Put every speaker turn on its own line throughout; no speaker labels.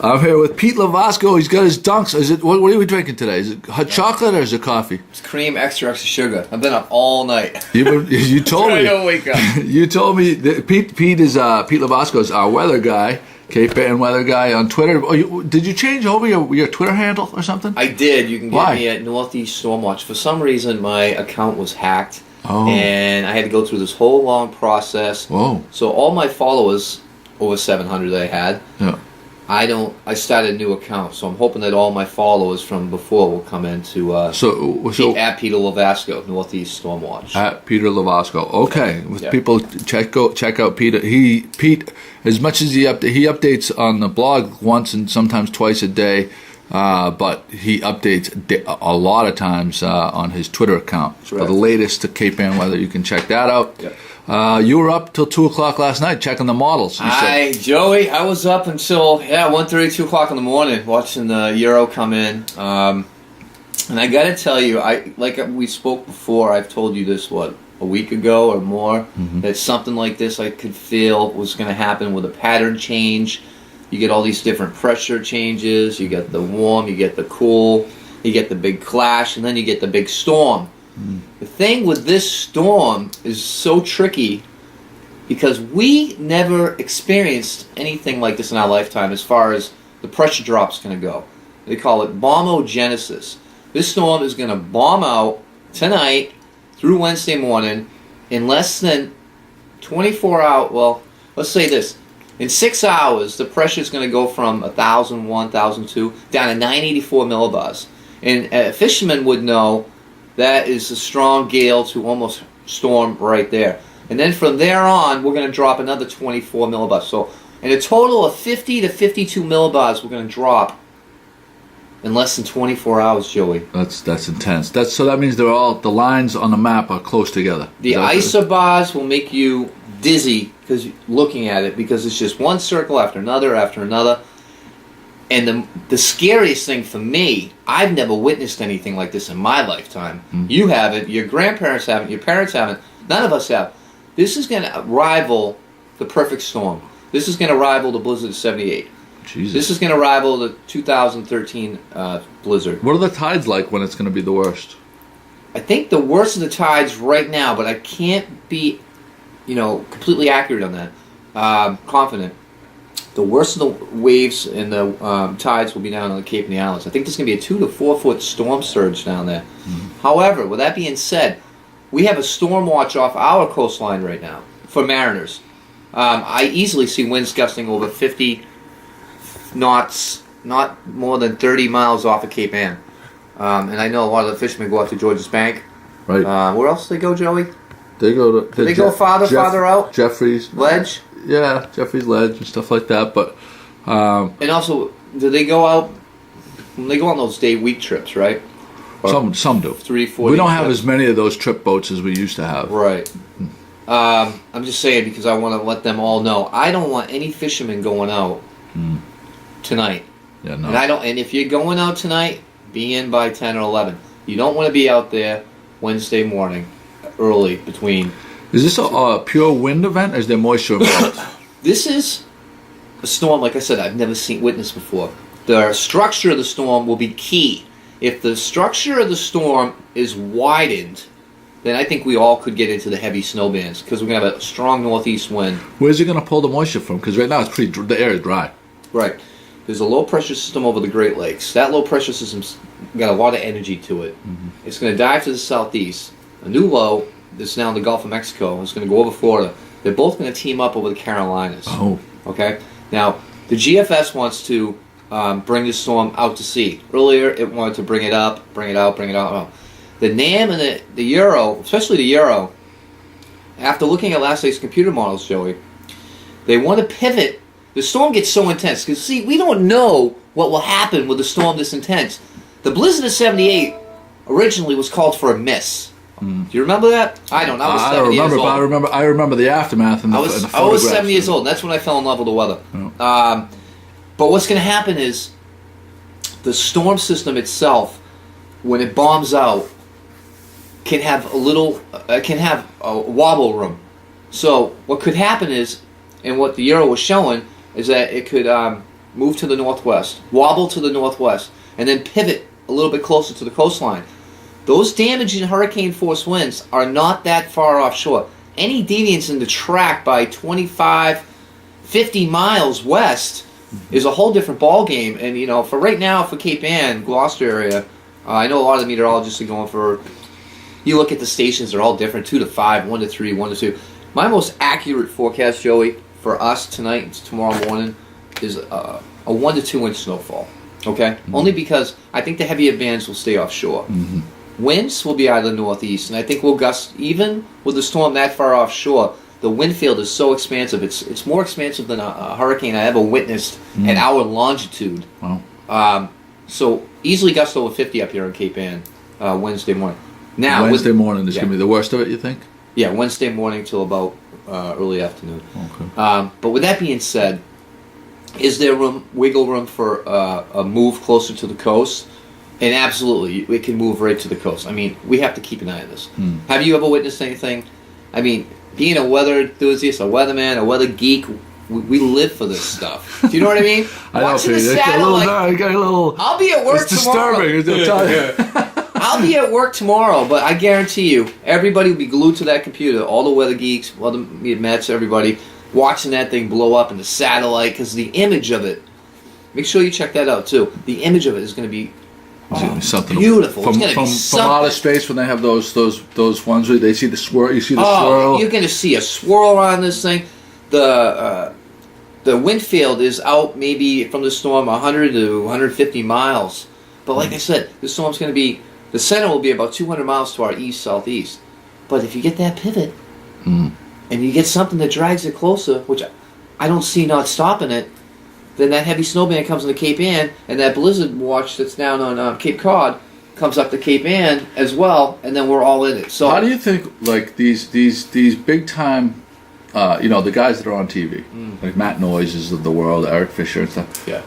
I'm here with Pete Lovasco. He's got his dunks. Is it? What are we drinking today? Is it hot chocolate or is it coffee?
It's cream, extra sugar. I've been up all night.
You told me.
I don't wake up.
You told me that Pete Lovasco is our weather guy, Cape Ann weather guy on Twitter. Did you change over your Twitter handle or something?
I did. You can get
Why?
me at Northeast Stormwatch. For some reason, my account was hacked,
Oh.
and I had to go through this whole long process.
Whoa.
So all my followers, over 700 that I had,
Yeah.
I started a new account, so I'm hoping that all my followers from before will come into
So
at Peter Lovasco, Northeast Stormwatch.
at Peter Lovasco. Okay, with
Yeah.
people check out Peter. Pete, as much as he updates on the blog once and sometimes twice a day, but he updates a lot of times on his Twitter account. For
Right.
the latest to Cape Ann weather, you can check that out.
Yep.
You were up till 2:00 last night checking the models. You said.
Joey, I was up until 1:30, 2 o'clock in the morning watching the Euro come in. And I got to tell you, like we spoke before, I've told you this, a week ago or more, that something like this I could feel was going to happen with a pattern change. You get all these different pressure changes, you get the warm, you get the cool, you get the big clash, and then you get the big storm. The thing with this storm is so tricky because we never experienced anything like this in our lifetime as far as the pressure drop's going to go. They call it Bombogenesis. This storm is going to bomb out tonight through Wednesday morning in less than 24 hours. Well, let's say this. In 6 hours, the pressure is going to go from 1,001, 1,002 down to 984 millibars. And a fisherman would know that is a strong gale to almost storm right there. And then from there on, we're going to drop another 24 millibars. So in a total of 50 to 52 millibars, we're going to drop in less than 24 hours, Joey.
That's intense. So that means they're all the lines on the map are close together.
The isobars will make you dizzy because looking at it, because it's just one circle after another after another. And the scariest thing for me, I've never witnessed anything like this in my lifetime. You haven't, your grandparents haven't, your parents haven't, none of us have. This is going to rival the perfect storm. This is going to rival the blizzard of 78.
Jesus.
This is going to rival the 2013 blizzard.
What are the tides like when it's going to be the worst?
I think the worst of the tides right now, but I can't be, completely accurate on that. Confident. The worst of the waves and the tides will be down on the Cape and the Islands. I think there's going to be a 2 to 4 foot storm surge down there. However, with that being said, we have a storm watch off our coastline right now for mariners. I easily see winds gusting over 50 knots, not more than 30 miles off of Cape Ann. And I know a lot of the fishermen go out to George's Bank.
Right.
Where else do they go, Joey?
They go to.
Do they go farther out?
Jeffrey's
Ledge?
Yeah, Jeffrey's Ledge and stuff like that. But
and also, do they go out? When they go on those week trips, right? Or
some do.
3, 4.
We don't have as many of those trip boats as we used to have.
Right. I'm just saying because I want to let them all know. I don't want any fishermen going out tonight.
Yeah, no.
And if you're going out tonight, be in by 10 or 11. You don't want to be out there Wednesday morning, early between.
Is this a pure wind event, or is there moisture involved?
This is a storm, like I said, I've never witnessed before. The structure of the storm will be key. If the structure of the storm is widened, then I think we all could get into the heavy snow bands because we're going to have a strong northeast wind.
Where's it going to pull the moisture from? Because right now it's the air is dry.
Right. There's a low pressure system over the Great Lakes. That low pressure system's got a lot of energy to it. It's going to dive to the southeast. A new low that's now in the Gulf of Mexico is going to go over Florida. They're both going to team up over the Carolinas.
Oh.
Okay? Now, the GFS wants to bring the storm out to sea. Earlier, it wanted to bring it up, bring it out, bring it out. Oh. The NAM and the Euro, especially the Euro, after looking at last night's computer models, Joey, they want to pivot. The storm gets so intense. Because, see, we don't know what will happen with a storm this intense. The blizzard of 78 originally was called for a miss. Do you remember that? I don't. I was 7 years old.
But I remember the aftermath and the photographs.
I was 7 years old. And that's when I fell in love with the weather.
Oh.
But what's going to happen is the storm system itself, when it bombs out, can have a wobble room. So what could happen is, and what the Euro was showing, is that it could move to the northwest, wobble to the northwest, and then pivot a little bit closer to the coastline. Those damaging hurricane force winds are not that far offshore. Any deviance in the track by 25, 50 miles west is a whole different ball game. And for right now, for Cape Ann, Gloucester area, I know a lot of the meteorologists are going for. You look at the stations; they're all different: 2 to 5, 1 to 3, 1 to 2. My most accurate forecast, Joey, for us tonight and tomorrow morning is a 1 to 2 inch snowfall. Okay, only because I think the heavier bands will stay offshore. Winds will be out of the northeast, and I think we'll gust even with the storm that far offshore. The wind field is so expansive; it's more expansive than a hurricane I ever witnessed at our longitude.
Wow.
So easily gust over 50 up here in Cape Ann Wednesday morning. Now
Wednesday morning is going to be the worst of it, you think?
Yeah, Wednesday morning till about early afternoon.
Okay.
But with that being said, is there wiggle room for a move closer to the coast? And absolutely, it can move right to the coast. I mean, we have to keep an eye on this. Have you ever witnessed anything? I mean, being a weather enthusiast, a weatherman, a weather geek, we live for this stuff. Do you know what I mean?
I know,
Watching the satellite. I'll be at work tomorrow.
It's disturbing.
I'll be at work tomorrow, but I guarantee you, everybody will be glued to that computer. All the weather geeks, all the Mets, everybody, watching that thing blow up in the satellite, because the image of it, make sure you check that out too. The image of it is going to be
something
beautiful.
From outer space, when they have those ones where they see the swirl, you see the swirl.
You're going to see a swirl on this thing. The wind field is out maybe from the storm 100 to 150 miles. But like I said, the storm's going to be, the center will be about 200 miles to our east-southeast. But if you get that pivot, and you get something that drags it closer, which I don't see not stopping it, then that heavy snowband comes into Cape Ann, and that blizzard watch that's down on Cape Cod comes up to Cape Ann as well, and then we're all in it. So
how do you think, like, these big time, the guys that are on TV, like Matt Noises of the world, Eric Fisher and stuff?
Yeah.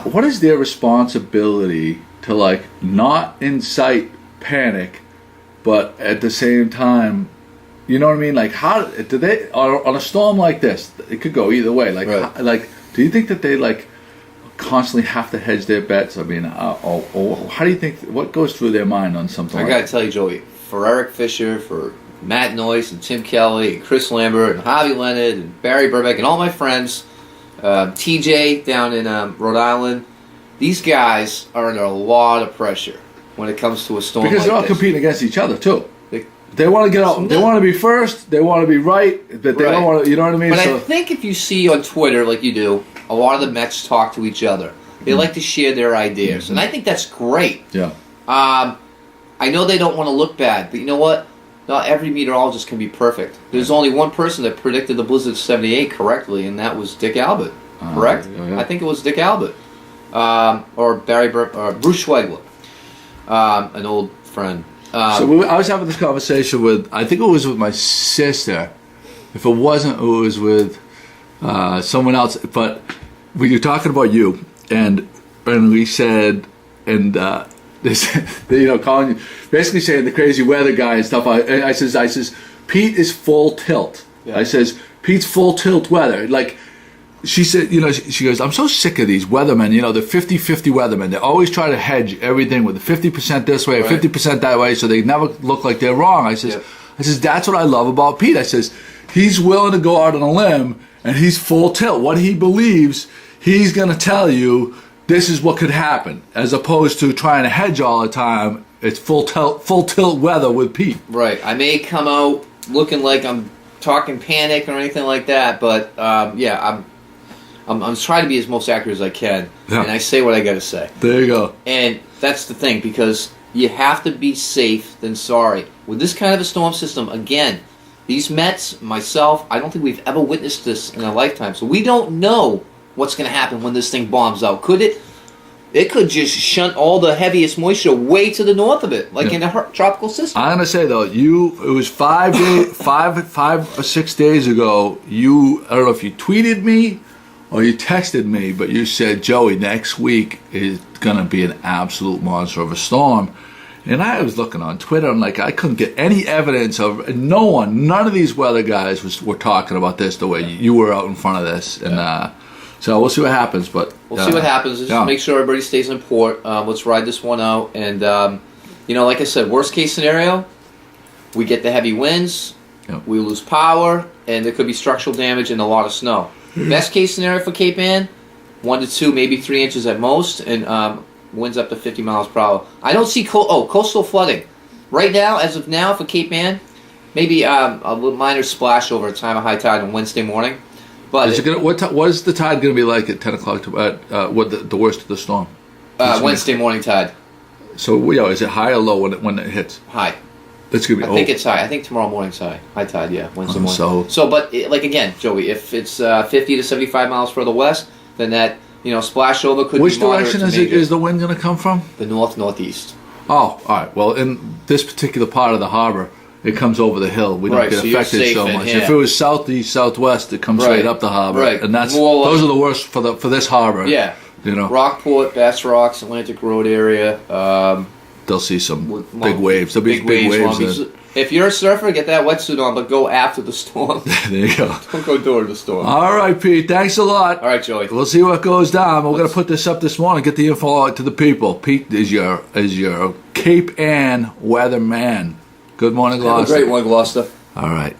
What is their responsibility to, like, not incite panic, but at the same time, you know what I mean? Like, how do they on a storm like this? It could go either way. Like,
right.
Do you think that they, like, constantly have to hedge their bets? I mean, or how do you think? What goes through their mind on something?
I gotta tell you, Joey, for Eric Fisher, for Matt Noyce and Tim Kelly and Chris Lambert and Javi Leonard and Barry Burbeck and all my friends, TJ down in Rhode Island, these guys are under a lot of pressure when it comes to a storm.
Because they're all competing against each other too. They want to get out. They want to be first. They want to be right, but they don't want to. You know what I mean?
But I think if you see on Twitter, like you do, a lot of the Mets talk to each other. They like to share their ideas, and I think that's great.
Yeah.
I know they don't want to look bad, but you know what? Not every meteorologist can be perfect. There's only one person that predicted the blizzard of '78 correctly, and that was Dick Albert. Correct?
Yeah.
I think it was Dick Albert, or Bruce Schwegler, an old friend.
I was having this conversation with, I think it was with my sister. If it wasn't, it was with someone else. But we were talking about you, and we said, and they said, calling you, basically saying the crazy weather guy and stuff. I says, Pete is full tilt. Yeah. I says, Pete's full tilt weather. Like, she said, she goes, I'm so sick of these weathermen, the 50-50 weathermen. They always try to hedge everything with the 50% this way, right, 50% that way, so they never look like they're wrong. I says, that's what I love about Pete. I says, he's willing to go out on a limb, and he's full tilt. What he believes, he's going to tell you, this is what could happen, as opposed to trying to hedge all the time. It's full tilt weather with Pete. Right.
I may come out looking like I'm talking panic or anything like that, but I'm trying to be as most accurate as I can, and I say what I got to say.
There you go.
And that's the thing, because you have to be safe than sorry. With this kind of a storm system, again, these Mets, myself, I don't think we've ever witnessed this in our lifetime. So we don't know what's going to happen when this thing bombs out. Could it? It could just shunt all the heaviest moisture way to the north of it, like in a tropical system.
I'm gonna say though, it was 5 or 6 days ago. I don't know if you tweeted me or you texted me, but you said, Joey, next week is going to be an absolute monster of a storm. And I was looking on Twitter, and I couldn't get any evidence of none of these weather guys were talking about this the way you were out in front of this. And So we'll see what happens, but
we'll see what happens. Just make sure everybody stays in port. Let's ride this one out, and like I said, worst case scenario, we get the heavy winds, we lose power, and there could be structural damage and a lot of snow. Best case scenario for Cape Ann, 1 to 2, maybe 3 inches at most, and winds up to 50 miles per hour. I don't see coastal flooding right now. As of now, for Cape Ann, maybe a little minor splash over a time of high tide on Wednesday morning. But
what is the tide going to be like at 10 o'clock? What the worst of the storm?
Wednesday morning tide.
So is it high or low when it hits?
High.
It's going to be.
I think it's high. I think tomorrow morning's high. High tide. Yeah, Wednesday morning. But again, Joey, if it's 50 to 75 miles further west, then that splash over could.
Which
be
direction is the wind going to come from?
The northeast.
Oh, all right. Well, in this particular part of the harbor, it comes over the hill. We don't get affected so much. If it was southeast, southwest, it comes straight up the harbor, and those are the worst for this harbor.
Yeah, Rockport, Bass Rocks, Atlantic Road area.
They'll see some big waves. There'll be big waves.
If you're a surfer, get that wetsuit on, but go after the storm.
There you go.
Don't go during the storm.
All right, Pete. Thanks a lot.
All right, Joey.
We'll see what goes down. We're going to put this up this morning. Get the info out to the people. Pete is your Cape Ann weatherman. Good morning, Gloucester.
Have a great one, Gloucester.
All right.